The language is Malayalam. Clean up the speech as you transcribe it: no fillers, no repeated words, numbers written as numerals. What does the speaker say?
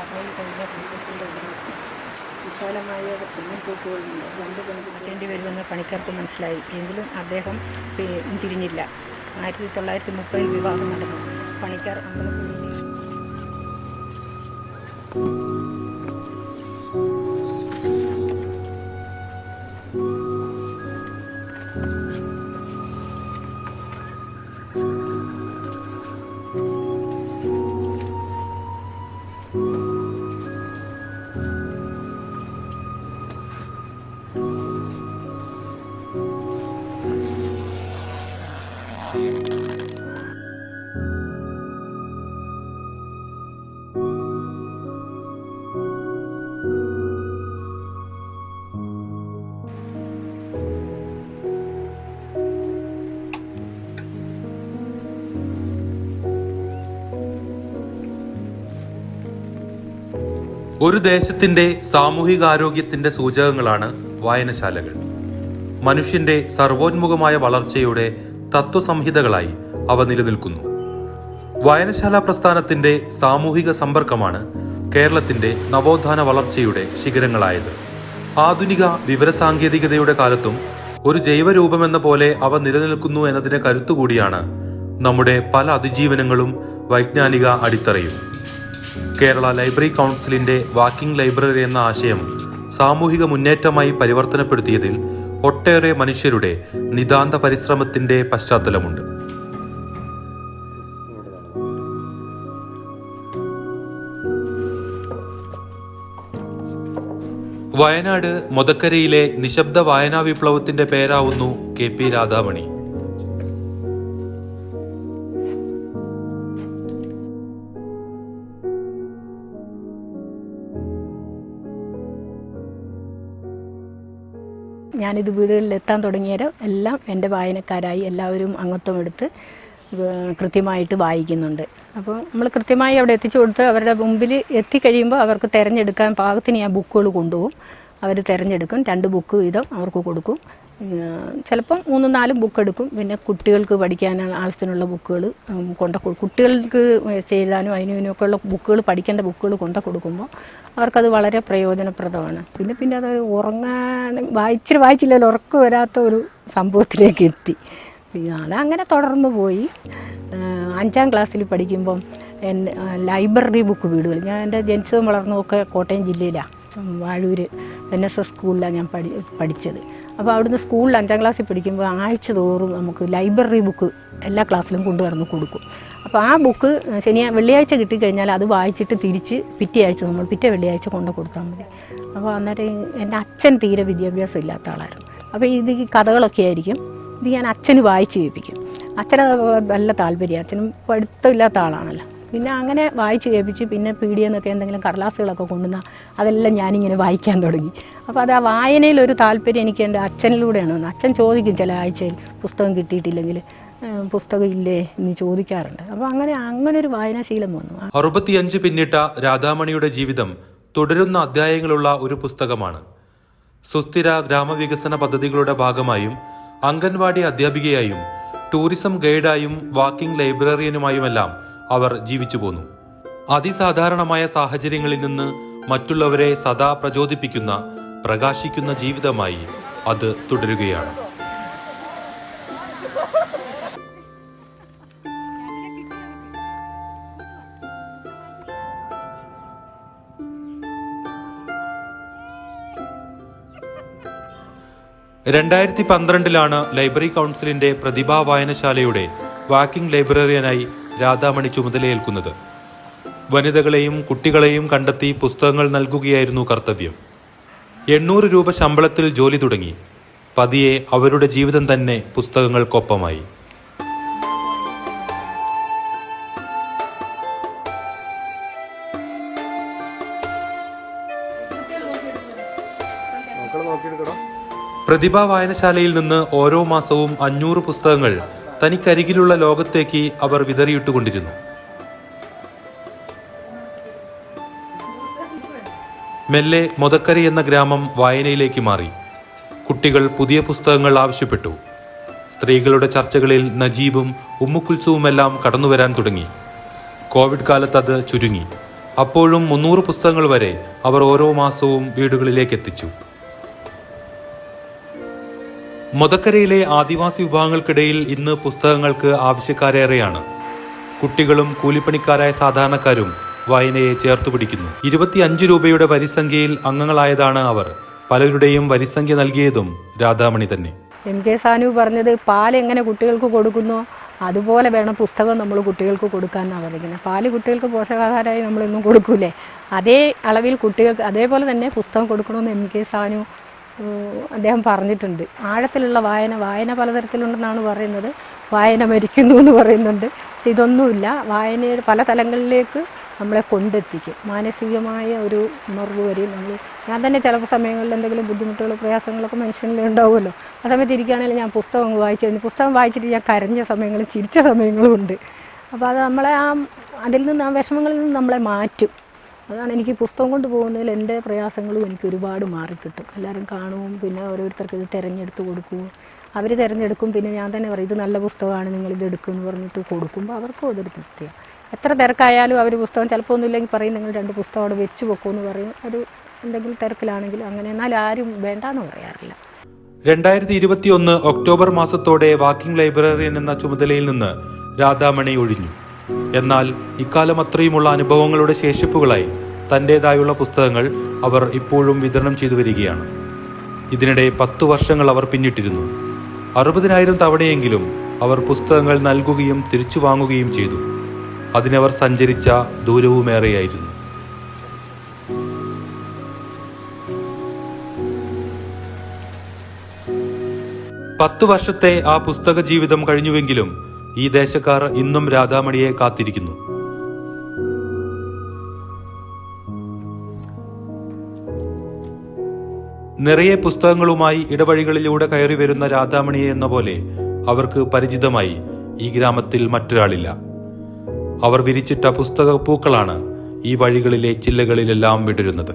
വാടകയിൽ കഴിഞ്ഞ പുസ്തകത്തിൻ്റെ ഉടമസ്ഥ. വിശാലമായ പെണ്ണുതൂക്കുകളുണ്ട്. 2 പെൺകുട്ടിയേണ്ടി വരുമെന്ന് പണിക്കാർക്ക് മനസ്സിലായി. എങ്കിലും അദ്ദേഹം തിരിഞ്ഞില്ല. 1930 വിവാഹം നടന്നു. പണിക്കാർ അമ്പലപ്പുഴയിലെ ഒരു ദേശത്തിന്റെ സാമൂഹികാരോഗ്യത്തിന്റെ സൂചകങ്ങളാണ് വായനശാലകൾ. മനുഷ്യന്റെ സർവോന്മുഖമായ വളർച്ചയുടെ തത്വസംഹിതകളായി അവ നിലനിൽക്കുന്നു. വായനശാല പ്രസ്ഥാനത്തിന്റെ സാമൂഹിക സമ്പർക്കമാണ് കേരളത്തിന്റെ നവോത്ഥാന വളർച്ചയുടെ ശിഖരങ്ങളായത്. ആധുനിക വിവരസാങ്കേതികതയുടെ കാലത്തും ഒരു ജൈവരൂപമെന്ന പോലെ അവ നിലനിൽക്കുന്നു എന്നതിന് കരുത്തുകൂടിയാണ് നമ്മുടെ പല അതിജീവനങ്ങളും വൈജ്ഞാനിക അടിത്തറയും. കേരള ലൈബ്രറി കൗൺസിലിന്റെ വാക്കിംഗ് ലൈബ്രറി എന്ന ആശയം സാമൂഹിക മുന്നേറ്റമായി പരിവർത്തനപ്പെടുത്തിയതിൽ ഒട്ടേറെ മനുഷ്യരുടെ നിതാന്ത പരിശ്രമത്തിന്റെ പശ്ചാത്തലമുണ്ട്. വയനാട് മൊതക്കരയിലെ നിശബ്ദ വായനാ വിപ്ലവത്തിന്റെ പേരാവുന്നു KP രാധാമണി. ഞാനിത് വീടുകളിലെത്താൻ തുടങ്ങിയാലും എല്ലാം എൻ്റെ വായനക്കാരായി എല്ലാവരും അംഗത്വം എടുത്ത് കൃത്യമായിട്ട് വായിക്കുന്നുണ്ട്. അപ്പോൾ നമ്മൾ കൃത്യമായി അവിടെ എത്തിച്ചു കൊടുത്ത് അവരുടെ മുമ്പിൽ എത്തിക്കഴിയുമ്പോൾ അവർക്ക് തിരഞ്ഞെടുക്കാൻ പാകത്തിന് ഞാൻ ബുക്കുകൾ കൊണ്ടുപോകും. അവർ തിരഞ്ഞെടുക്കും. 2 ബുക്ക് വീതം അവർക്ക് കൊടുക്കും. ചിലപ്പം 3-4 ബുക്ക് എടുക്കും. പിന്നെ കുട്ടികൾക്ക് പഠിക്കാൻ ആവശ്യത്തിനുള്ള ബുക്കുകൾ കുട്ടികൾക്ക് എഴുതാനും അതിനൊക്കെ ഉള്ള ബുക്കുകൾ, പഠിക്കേണ്ട ബുക്കുകൾ കൊടുക്കുമ്പോൾ അവർക്കത് വളരെ പ്രയോജനപ്രദമാണ്. പിന്നെ അത് വായിച്ചില്ലല്ലോ ഉറക്കം വരാത്ത ഒരു സംഭവത്തിലേക്ക് എത്തി. അതങ്ങനെ തുടർന്നു പോയി. 5ാം ക്ലാസ്സിൽ പഠിക്കുമ്പം ലൈബ്രറി ബുക്ക് വീടുകൾ, ഞാൻ എൻ്റെ ജനിച്ചതും വളർന്നതൊക്കെ കോട്ടയം ജില്ലയിലാണ്, വാഴൂർ NSS സ്കൂളിലാണ് ഞാൻ പഠിച്ചത്. അപ്പോൾ അവിടുന്ന് സ്കൂളിൽ 5ാം ക്ലാസ്സിൽ പഠിക്കുമ്പോൾ ആഴ്ച തോറും നമുക്ക് ലൈബ്രറി ബുക്ക് എല്ലാ ക്ലാസ്സിലും കൊണ്ടുവന്ന് കൊടുക്കും. അപ്പോൾ ആ ബുക്ക് വെള്ളിയാഴ്ച കിട്ടിക്കഴിഞ്ഞാൽ അത് വായിച്ചിട്ട് തിരിച്ച് പിറ്റേ വെള്ളിയാഴ്ച കൊടുത്താൽ മതി. അപ്പോൾ അന്നേരം എൻ്റെ അച്ഛൻ തീരെ വിദ്യാഭ്യാസം ഇല്ലാത്ത ആളായിരുന്നു. അപ്പോൾ ഈ കഥകളൊക്കെ ആയിരിക്കും. ഇത് ഞാൻ അച്ഛന് വായിച്ച് കേൾപ്പിക്കും. അച്ഛന് നല്ല താല്പര്യം, അച്ഛനും പഠിത്തമില്ലാത്ത ആളാണല്ലോ. പിന്നെ അങ്ങനെ വായിച്ച് കേൾപ്പിച്ച് പിന്നെ പീഡിയെന്നൊക്കെ എന്തെങ്കിലും കടലാസുകളൊക്കെ കൊണ്ടുവന്നാൽ അതെല്ലാം ഞാനിങ്ങനെ വായിക്കാൻ തുടങ്ങി. അപ്പോൾ അത് ആ വായനയിലൊരു താല്പര്യം എനിക്ക് എൻ്റെ അച്ഛനിലൂടെയാണ്. അച്ഛൻ ചോദിക്കും ചില ആഴ്ചയിൽ പുസ്തകം കിട്ടിയിട്ടില്ലെങ്കിൽ പുസ്തകം ഇല്ലേ എന്ന് ചോദിക്കാറുണ്ട്. അപ്പോൾ അങ്ങനെ ഒരു വായനാശീലം വന്നു. 65 പിന്നിട്ട രാധാമണിയുടെ ജീവിതം തുടരുന്ന അധ്യായങ്ങളുള്ള ഒരു പുസ്തകമാണ്. സുസ്ഥിര ഗ്രാമവികസന പദ്ധതികളുടെ ഭാഗമായും അംഗൻവാടി അധ്യാപികയായും ടൂറിസം ഗൈഡായും വാക്കിംഗ് ലൈബ്രറിയനുമായുമെല്ലാം അവർ ജീവിച്ചു പോന്നു. അതിസാധാരണമായ സാഹചര്യങ്ങളിൽ നിന്ന് മറ്റുള്ളവരെ സദാ പ്രചോദിപ്പിക്കുന്ന പ്രകാശിക്കുന്ന ജീവിതമായി അത് തുടരുകയാണ്. രണ്ടായിരത്തി 2012 ലൈബ്രറി കൗൺസിലിന്റെ പ്രതിഭാ വായനശാലയുടെ വാക്കിംഗ് ലൈബ്രറിയനായി രാധാമണി ചുമതലയേൽക്കുന്നത്. വനിതകളെയും കുട്ടികളെയും കണ്ടെത്തി പുസ്തകങ്ങൾ നൽകുകയായിരുന്നു കർത്തവ്യം. 800 രൂപ ശമ്പളത്തിൽ ജോലി തുടങ്ങി. പതിയെ അവരുടെ ജീവിതം തന്നെ പുസ്തകങ്ങൾക്കൊപ്പമായി. പ്രതിഭാ വായനശാലയിൽ നിന്ന് ഓരോ മാസവും 500 പുസ്തകങ്ങൾ തനിക്കരികിലുള്ള ലോകത്തേക്ക് അവർ വിതറിയിട്ടുകൊണ്ടിരുന്നു. മെല്ലെ മൊതക്കരി എന്ന ഗ്രാമം വായനയിലേക്ക് മാറി. കുട്ടികൾ പുതിയ പുസ്തകങ്ങൾ ആവശ്യപ്പെട്ടു. സ്ത്രീകളുടെ ചർച്ചകളിൽ നജീബും ഉമ്മുക്കുൽസുവുമെല്ലാം കടന്നുവരാൻ തുടങ്ങി. കോവിഡ് കാലത്ത് അത് ചുരുങ്ങി. അപ്പോഴും 300 പുസ്തകങ്ങൾ വരെ അവർ ഓരോ മാസവും വീടുകളിലേക്ക് എത്തിച്ചു. മൊതക്കരയിലെ ആദിവാസി വിഭാഗങ്ങൾക്കിടയിൽ ഇന്ന് പുസ്തകങ്ങൾക്ക് ആവശ്യക്കാരേറെയാണ്. കുട്ടികളും കൂലിപ്പണിക്കാരായ സാധാരണക്കാരും വായനയെ ചേർത്തു പിടിക്കുന്നു. 25 രൂപയുടെ വരിസംഖ്യയിൽ അംഗങ്ങളായതാണ് അവർ. പലരുടെയും വരിസംഖ്യ നൽകിയതും രാധാമണി തന്നെ. MK സാനു പറഞ്ഞത് പാൽ എങ്ങനെ കുട്ടികൾക്ക് കൊടുക്കുന്നോ അതുപോലെ വേണം പുസ്തകം നമ്മൾ കുട്ടികൾക്ക് കൊടുക്കാനാണ് പറയുന്നത്. പാല് കുട്ടികൾക്ക് പോഷകാഹാരമായി നമ്മളൊന്നും കൊടുക്കൂലേ, അതേ അളവിൽ കുട്ടികൾക്ക് അതേപോലെ തന്നെ പുസ്തകം കൊടുക്കണമെന്ന് MK സാനു അദ്ദേഹം പറഞ്ഞിട്ടുണ്ട്. ആഴത്തിലുള്ള വായന പലതരത്തിലുണ്ടെന്നാണ് പറയുന്നത്. വായന മരിക്കുന്നു എന്ന് പറയുന്നുണ്ട്. പക്ഷെ ഇതൊന്നുമില്ല, വായനയുടെ പല തലങ്ങളിലേക്ക് നമ്മളെ കൊണ്ടെത്തിക്കും. മാനസികമായ ഒരു ഉണർവ് വരെയും ഞാൻ തന്നെ ചില സമയങ്ങളിൽ എന്തെങ്കിലും ബുദ്ധിമുട്ടുകളോ പ്രയാസങ്ങളൊക്കെ മനുഷ്യനിൽ ഉണ്ടാവുമല്ലോ. ആ സമയത്ത് ഇരിക്കുകയാണെങ്കിൽ ഞാൻ പുസ്തകം വായിച്ചു കഴിഞ്ഞു. പുസ്തകം വായിച്ചിട്ട് ഞാൻ കരഞ്ഞ സമയങ്ങളും ചിരിച്ച സമയങ്ങളും ഉണ്ട്. അപ്പോൾ അത് നമ്മളെ അതിൽ നിന്ന് ആ വിഷമങ്ങളിൽ നിന്ന് നമ്മളെ മാറ്റും. അതാണ് എനിക്ക് പുസ്തകം കൊണ്ട് പോകുന്നതിൽ എൻ്റെ പ്രയാസങ്ങളും എനിക്ക് ഒരുപാട് മാറിക്കിട്ടും. എല്ലാവരും കാണും, പിന്നെ ഓരോരുത്തർക്ക് ഇത് തിരഞ്ഞെടുത്ത് കൊടുക്കും, അവർ തിരഞ്ഞെടുക്കും. പിന്നെ ഞാൻ തന്നെ പറയും ഇത് നല്ല പുസ്തകമാണ്, നിങ്ങളിത് എടുക്കുമെന്ന് പറഞ്ഞിട്ട് കൊടുക്കുമ്പോൾ അവർക്കും അതൊരു തൃപ്തിയാണ്. എത്ര തിരക്കായാലും അവർ പുസ്തകം ചിലപ്പോൾ ഒന്നുമില്ലെങ്കിൽ പറയും നിങ്ങൾ 2 പുസ്തകം അവിടെ വെച്ച് വെക്കുമെന്ന് പറയും. ഒരു എന്തെങ്കിലും തിരക്കിലാണെങ്കിൽ അങ്ങനെ. എന്നാൽ ആരും വേണ്ടാന്ന് പറയാറില്ല. 2021 ഒക്ടോബർ മാസത്തോടെ വാക്കിംഗ് ലൈബ്രറിയൻ എന്ന ചുമതലയിൽ നിന്ന് രാധാമണി ഒഴിഞ്ഞു. എന്നാൽ ഇക്കാലം അത്രയുമുള്ള അനുഭവങ്ങളുടെ ശേഷിപ്പുകളായി തൻ്റേതായുള്ള പുസ്തകങ്ങൾ അവർ ഇപ്പോഴും വിതരണം ചെയ്തു വരികയാണ്. ഇതിനിടെ 10 വർഷങ്ങൾ അവർ പിന്നിട്ടിരുന്നു. 60,000 തവണയെങ്കിലും അവർ പുസ്തകങ്ങൾ നൽകുകയും തിരിച്ചു വാങ്ങുകയും ചെയ്തു. അതിനവർ സഞ്ചരിച്ച ദൂരവുമേറെയായിരുന്നു. പത്ത് വർഷത്തെ ആ പുസ്തക ജീവിതം കഴിഞ്ഞുവെങ്കിലും ഈ ദേശക്കാർ ഇന്നും രാധാമണിയെ കാത്തിരിക്കുന്നു. നിറയെ പുസ്തകങ്ങളുമായി ഇടവഴികളിലൂടെ കയറി വരുന്ന രാധാമണിയെ എന്ന പോലെ അവർക്ക് പരിചിതമായി ഈ ഗ്രാമത്തിൽ മറ്റൊരാളില്ല. അവർ വിരിച്ചിട്ട പുസ്തക പൂക്കളാണ് ഈ വഴികളിലെ ചില്ലകളിലെല്ലാം വിടരുന്നത്.